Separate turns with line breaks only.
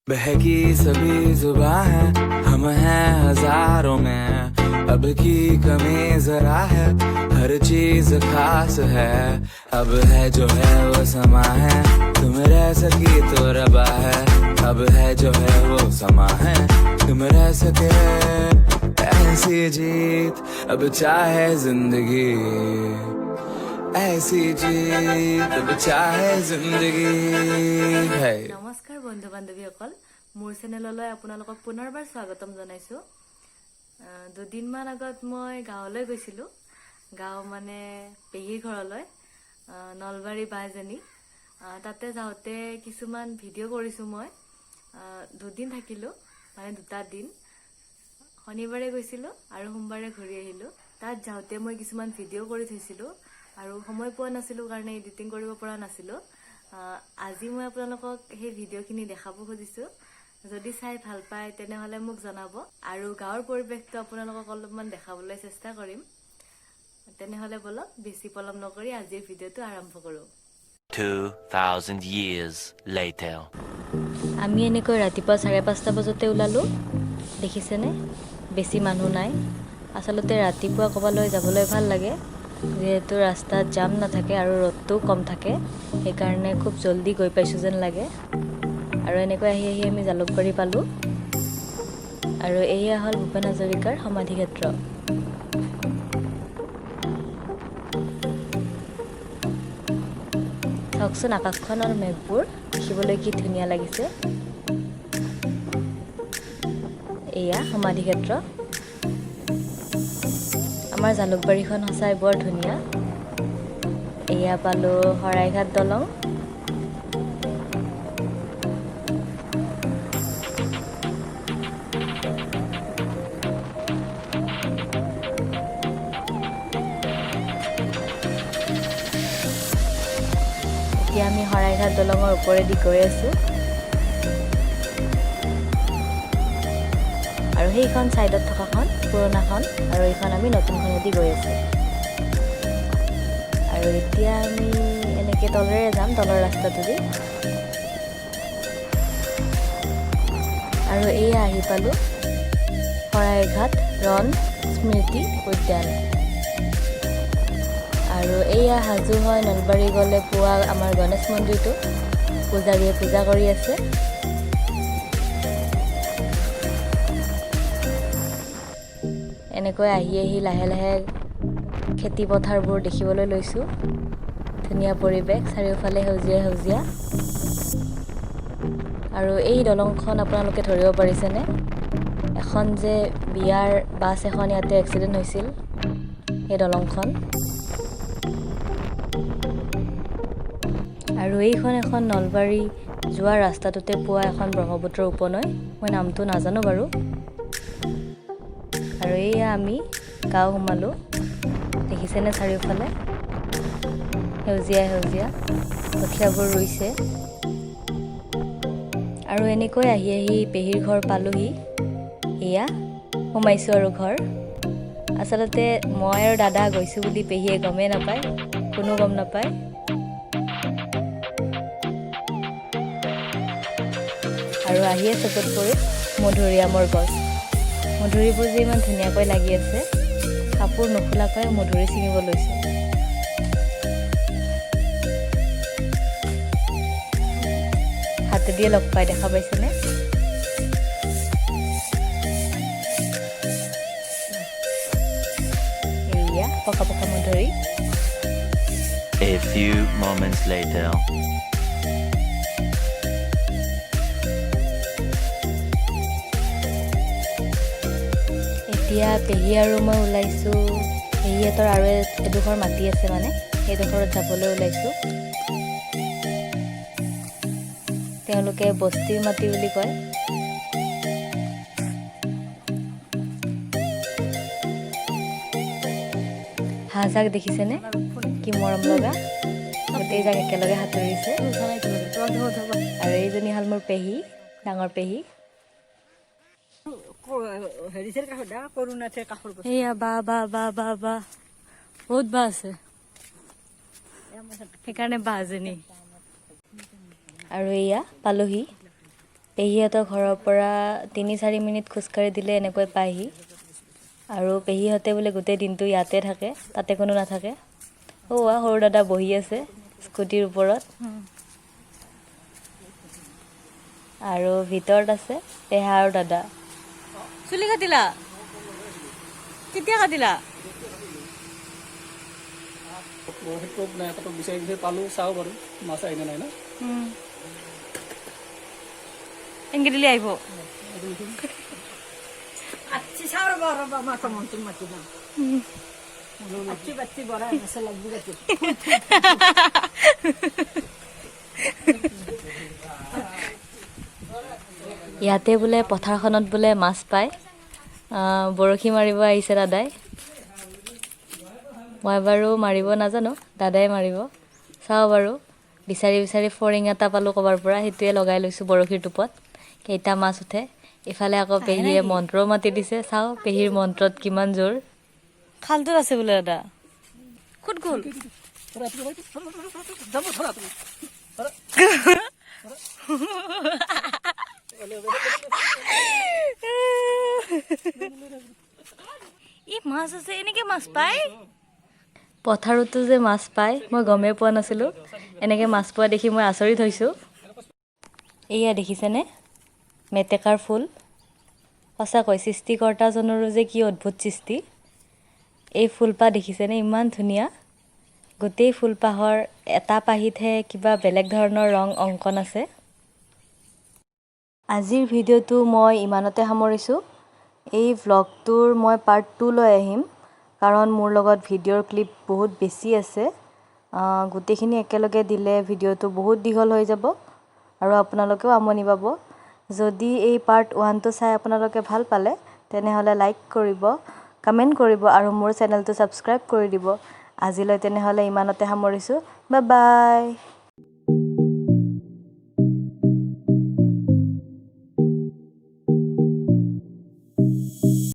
बहकी सभी जुबां है, हम हैं हजारों में, अब की कमी जरा है, हर चीज खास है, अब है जो है वो समा है, तुम रह सकी तो रबा है, अब है जो है वो समा है, तुम रह सके ऐसी जीत अब चाहे जिंदगी, ऐसी जीत अब चाहे जिंदगी है।
नमस्कार बंधु बान्धवीসকল মোৰ চেনেললৈ আপোনালোকক পুনৰবাৰ স্বাগতম জনাইছো। দুদিনমান আগত মই গাঁৱলৈ গৈছিলো। গাঁও মানে পেহীৰ ঘৰলৈ, নলবাৰী বাজনী। তাতে যাওঁতে কিছুমান ভিডিঅ' কৰিছো মই। দুদিন থাকিলো, মানে দুটা দিন। শনিবাৰে গৈছিলো আৰু সোমবাৰে ঘূৰি আহিলো। তাত যাওঁতে মই কিছুমান ভিডিঅ' কৰি থৈছিলো আৰু সময় পোৱা নাছিলো কাৰণে এডিটিং কৰিব পৰা নাছিলো। আজি মই আপোনালোকক সেই ভিডিঅ'খিনি দেখাব খুজিছো। যদি চাই ভাল পায় তেনেহলে মোক জনাব আৰু গাঁৱৰ পৰিৱেশটো আপোনালোকক অলপমান দেখাবলৈ চেষ্টা কৰিম। তেনেহলে বলক বেছি পলম নকৰি আজিৰ ভিডিঅ'টো আৰম্ভ কৰো।
2000 years later.
আমি এনেকৈ ৰাতিপুৱা 5:30 বজাতে ওলালো। দেখিছেনে বেছি মানুহ নাই। আচলতে ৰাতিপুৱা ক'বালৈ যাবলৈ ভাল লাগে, যিহেতু ৰাস্তাত জাম নাথাকে আৰু ৰ'দটোও কম থাকে, সেইকাৰণে খুব জলদি গৈ পাইছোঁ যেন লাগে। আৰু এনেকৈ আহি আহি আমি জালুকবাৰী পালোঁ আৰু এয়া হ'ল ভূপেন হাজৰিকাৰ সমাধিক্ষেত্ৰ। চাওকচোন আকাশখন আৰু মেঘবোৰ দেখিবলৈ কি ধুনীয়া লাগিছে। এয়া সমাধিক্ষেত্ৰ। আমাৰ জালুকবাৰীখন সঁচাই বৰ ধুনীয়া। এয়া পালোঁ শৰাইঘাট দলং। এতিয়া আমি শৰাইঘাট দলঙৰ ওপৰেদি গৈ আছোঁ আৰু সেইখন ছাইডত থকাখন পুৰণাখন আৰু এইখন আমি নতুনখনেদি গৈ আছোঁ। আৰু এতিয়া আমি এনেকৈ তলেৰে যাম, তলৰ ৰাস্তাটোদি। আৰু এয়া আহি পালোঁ শৰাইঘাট ৰণ স্মৃতি উদ্যান। আৰু এয়া সাজু হয় নলবাৰী গ'লে পোৱা আমাৰ গণেশ মন্দিৰটো। পূজাৰীয়ে পূজা কৰি আছে। এনেকৈ আহি আহি লাহে লাহে খেতি পথাৰবোৰ দেখিবলৈ লৈছোঁ। ধুনীয়া পৰিৱেশ, চাৰিওফালে সেউজীয়া সেউজীয়া। আৰু এই দলংখন আপোনালোকে ধৰিব পাৰিছেনে? এখন যে বিয়াৰ বাছ এখন ইয়াতে এক্সিডেণ্ট হৈছিল, সেই দলংখন। আৰু এইখন এখন নলবাৰী যোৱা ৰাস্তাটোতে পোৱা এখন ব্ৰহ্মপুত্ৰৰ উপনৈ। মই নামটো নাজানো বাৰু। আৰু এয়া আমি গাঁও সোমালোঁ। দেখিছেনে চাৰিওফালে সেউজীয়া সেউজীয়া, কঠীয়াবোৰ ৰুইছে। আৰু এনেকৈ আহি আহি পেহীৰ ঘৰ পালোহি। এয়া সোমাইছোঁ আৰু ঘৰ। আচলতে মই আৰু দাদা গৈছোঁ বুলি পেহীয়ে গমেই নাপায়, কোনো গম নাপায়। আৰু আহিয়ে চকুত পৰিল মধুৰিআমৰ গছ। মধুৰিবোৰ যে ইমান ধুনীয়াকৈ লাগি আছে, কাপোৰ নোখোলাকৈ মধুৰি ছিঙিব লৈছোঁ। হাতেদিয়ে লগ পাই, দেখা পাইছেনে? এয়া পকা পকা মধুৰি।
A few moments later.
এতিয়া পেহী আৰু মই ওলাইছোঁ। পেহীহঁতৰ আৰু এডোখৰ মাটি আছে, মানে সেইডোখৰত যাবলৈ ওলাইছোঁ। তেওঁলোকে বস্তিৰ মাটি বুলি কয়। হাঁহজাক দেখিছেনে? কি মৰম লগা, গোটেইজাক একেলগে সাঁতুৰিছে। আৰু এইজনী হ'ল মোৰ পেহী, ডাঙৰ পেহী। এয়া বা বা বা বা বা বহুত বা আছে, সেইকাৰণে বা এজনী। আৰু এয়া পালোহি পেহীহঁতৰ ঘৰৰ পৰা ৩-৪ মিনিট খোজকাঢ়ি দিলে এনেকৈ পায়হি আৰু পেহীহঁতে বোলে গোটেই দিনটো ইয়াতে থাকে, তাতে কোনো নাথাকে। সৰু দাদা বহি আছে স্কুটিৰ ওপৰত আৰু ভিতৰত আছে পেহা আৰু দাদা। চুলি কাটিলা? কেতিয়া কাটিলা? এনকে দিলে আহিব। ইয়াতে বোলে পথাৰখনত বোলে মাছ পায়। বৰশী মাৰিব আহিছে দাদাই। মই বাৰু মাৰিব নাজানো, দাদাই মাৰিব। চাওঁ বাৰু, বিচাৰি বিচাৰি ফৰিং এটা পালোঁ ক'বাৰ পৰা, সেইটোৱে লগাই লৈছোঁ বৰশীৰ টোপত। কেইটা মাছ উঠে। ইফালে আকৌ পেহীয়ে মন্ত্ৰও মাতি দিছে। চাওঁ পেহীৰ মন্ত্ৰত কিমান জোৰ। খালটোত আছে বোলে দাদা। ক'ত গ'ল? ই মাছ আছে, এনেকে মাছ পায়? পথাৰতো যে মাছ পায় মই গমেই পোৱা নাছিলোঁ। এনেকে মাছ পোৱা দেখি মই আচৰিত হৈছোঁ। এয়া দেখিছেনে? মেটেকাৰ ফুল। সঁচাকৈ সৃষ্টিকৰ্তাজনৰো যে কি অদ্ভুত সৃষ্টি। এই ফুলপাহ দেখিছেনে? ইমান ধুনীয়া। গোটেই ফুলপাহৰ এটা পাহিতহে কিবা বেলেগ ধৰণৰ ৰং অংকন আছে। আজিৰ ভিডিঅ'টো মই ইমানতে সামৰিছোঁ। এই ভ্লগটোৰ মই পাৰ্ট 2 লৈ আহিম, কাৰণ মোৰ লগত ভিডিঅ'ৰ ক্লিপ বহুত বেছি আছে। গোটেইখিনি একেলগে দিলে ভিডিঅ'টো বহুত দীঘল হৈ যাব আৰু আপোনালোকেও আমনি পাব। যদি এই পাৰ্ট 1টো চাই আপোনালোকে ভাল পালে, তেনেহ'লে লাইক কৰিব, কমেণ্ট কৰিব আৰু মোৰ চেনেলটো ছাবস্ক্ৰাইব কৰি দিব। আজিলৈ তেনেহ'লে ইমানতে সামৰিছোঁ। Bye bye.